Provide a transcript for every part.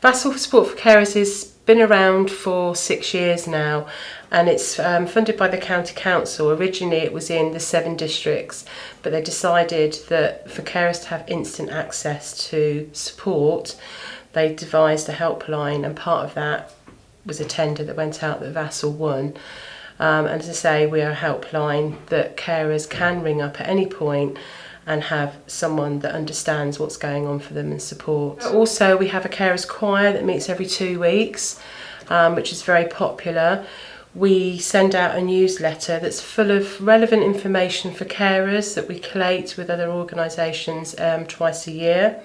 VASL for Support for Carers has been around for 6 years now, and it's funded by the County Council. Originally it was in the 7 districts, but they decided that for carers to have instant access to support, they devised a helpline, and part of that was a tender that went out that VASL won. And as I say, we are a helpline that carers can ring up at any point and have someone that understands what's going on for them and support. Also, we have a carers choir that meets every 2 weeks, which is very popular. We send out a newsletter that's full of relevant information for carers that we collate with other organisations twice a year.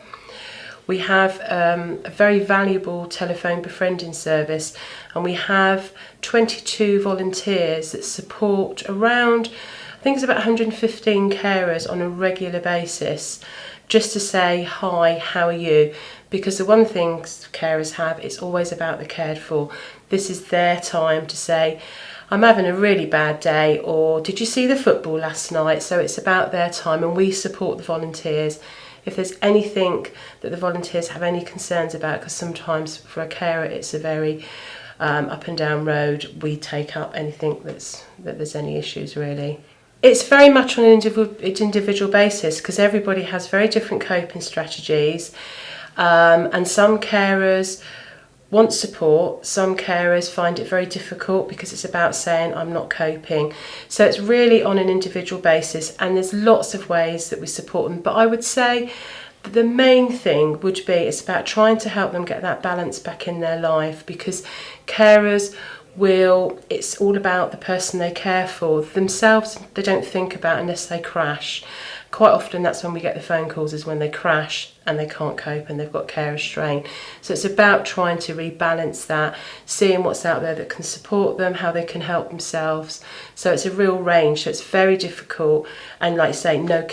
We have a very valuable telephone befriending service, and we have 22 volunteers that support around, I think it's about 115 carers on a regular basis, just to say, hi, how are you? Because the one thing carers have, it's always about the cared for. This is their time to say, I'm having a really bad day, or did you see the football last night? So it's about their time, and we support the volunteers. If there's anything that the volunteers have any concerns about, because sometimes for a carer it's a very up and down road, we take up anything that there's any issues really. It's very much on an individual basis, because everybody has very different coping strategies, and some carers want support, some carers find it very difficult because it's about saying I'm not coping. So it's really on an individual basis, and there's lots of ways that we support them, but I would say that the main thing would be it's about trying to help them get that balance back in their life, because carers it's all about the person they care for. Themselves they don't think about unless they crash. Quite often that's when we get the phone calls, is when they crash and they can't cope and they've got carer strain. So it's about trying to rebalance that, seeing what's out there that can support them, how they can help themselves. So it's a real range, so it's very difficult, and like I say, no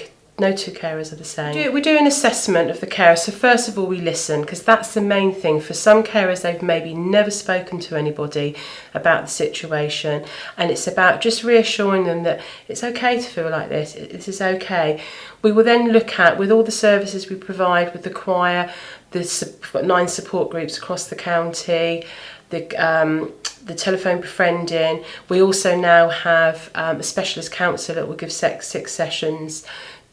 two carers are the same. We do an assessment of the carer. So first of all we listen, because that's the main thing. For some carers, they've maybe never spoken to anybody about the situation, and it's about just reassuring them that it's okay to feel like this, this is okay. We will then look at, with all the services we provide with the choir, we've got 9 support groups across the county, the telephone befriending. We also now have a specialist counsellor that will give 6 sessions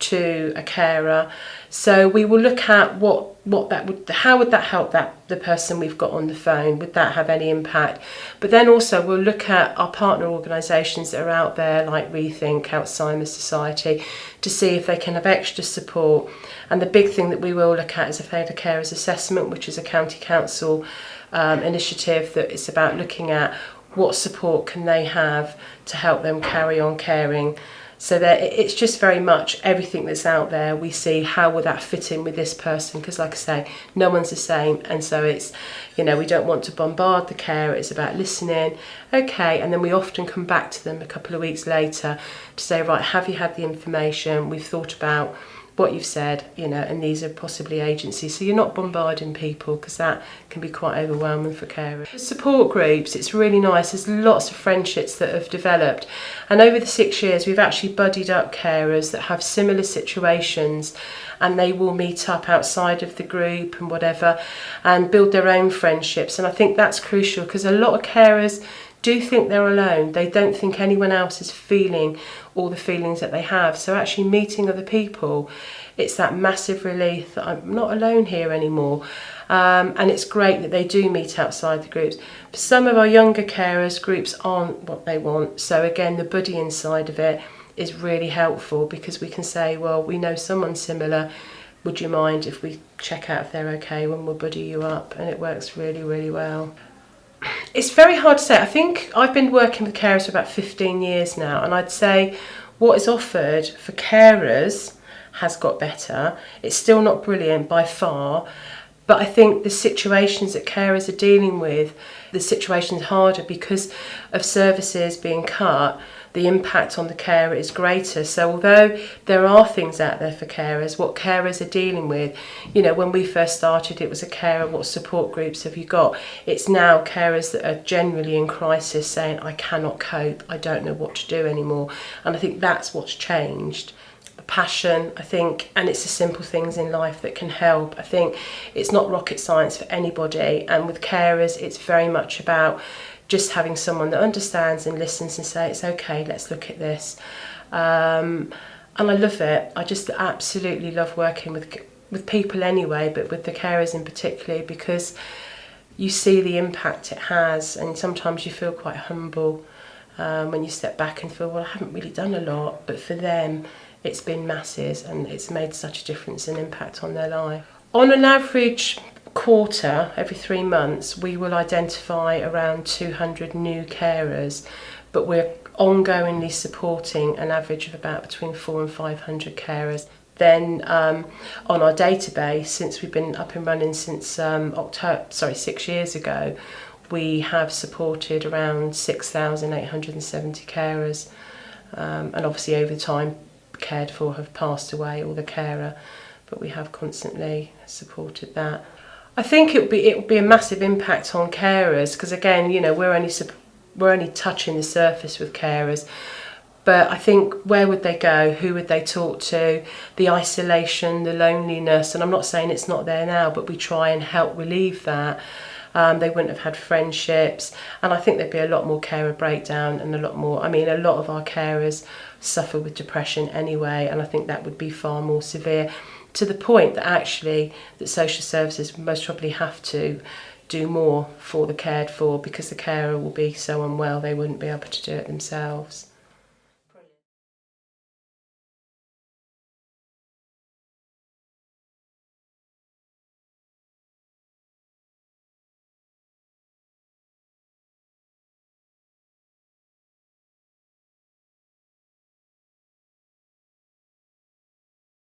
to a carer. So we will look at how would that help the person we've got on the phone? Would that have any impact? But then also we'll look at our partner organisations that are out there, like Rethink, Alzheimer's Society, to see if they can have extra support. And the big thing that we will look at is if they had a carers assessment, which is a county council initiative that is about looking at what support can they have to help them carry on caring. So that it's just very much everything that's out there. We see how will that fit in with this person, because like I say, no one's the same, and so it's, we don't want to bombard the carer. It's about listening, okay, and then we often come back to them a couple of weeks later to say, right, have you had the information? We've thought about what you've said, and these are possibly agencies. So you're not bombarding people, because that can be quite overwhelming for carers. The support groups, it's really nice. There's lots of friendships that have developed, and over the 6 years we've actually buddied up carers that have similar situations, and they will meet up outside of the group and whatever and build their own friendships. And I think that's crucial, because a lot of carers do think they're alone. They don't think anyone else is feeling all the feelings that they have. So actually meeting other people, it's that massive relief that I'm not alone here anymore. And it's great that they do meet outside the groups. For some of our younger carers, groups aren't what they want. So again, the buddying side of it is really helpful, because we can say, well, we know someone similar. Would you mind if we check out if they're okay when we'll buddy you up? And it works really, really well. It's very hard to say. I think I've been working with carers for about 15 years now, and I'd say what is offered for carers has got better. It's still not brilliant by far, but I think the situations that carers are dealing with, the situation's harder because of services being cut. The impact on the carer is greater. So although there are things out there for carers, what carers are dealing with, when we first started, it was a carer, what support groups have you got? It's now carers that are generally in crisis saying, I cannot cope, I don't know what to do anymore. And I think that's what's changed. passion, I think, and it's the simple things in life that can help. I think it's not rocket science for anybody, and with carers it's very much about just having someone that understands and listens and say, it's okay, let's look at this. And I love it. I just absolutely love working with people anyway, but with the carers in particular, because you see the impact it has, and sometimes you feel quite humble when you step back and feel, well, I haven't really done a lot, but for them it's been massive and it's made such a difference and impact on their life. On an average quarter, every 3 months, we will identify around 200 new carers, but we're ongoingly supporting an average of about between 400 and 500 carers. Then on our database, since we've been up and running since 6 years ago, we have supported around 6,870 carers, and obviously over time cared for have passed away, or the carer, but we have constantly supported that. I think it would be a massive impact on carers, because again, you know, we're only touching the surface with carers. But I think, where would they go? Who would they talk to? The isolation, the loneliness, and I'm not saying it's not there now, but we try and help relieve that. They wouldn't have had friendships, and I think there'd be a lot more carer breakdown and a lot of our carers suffer with depression anyway, and I think that would be far more severe, to the point that actually that social services most probably have to do more for the cared for, because the carer will be so unwell they wouldn't be able to do it themselves.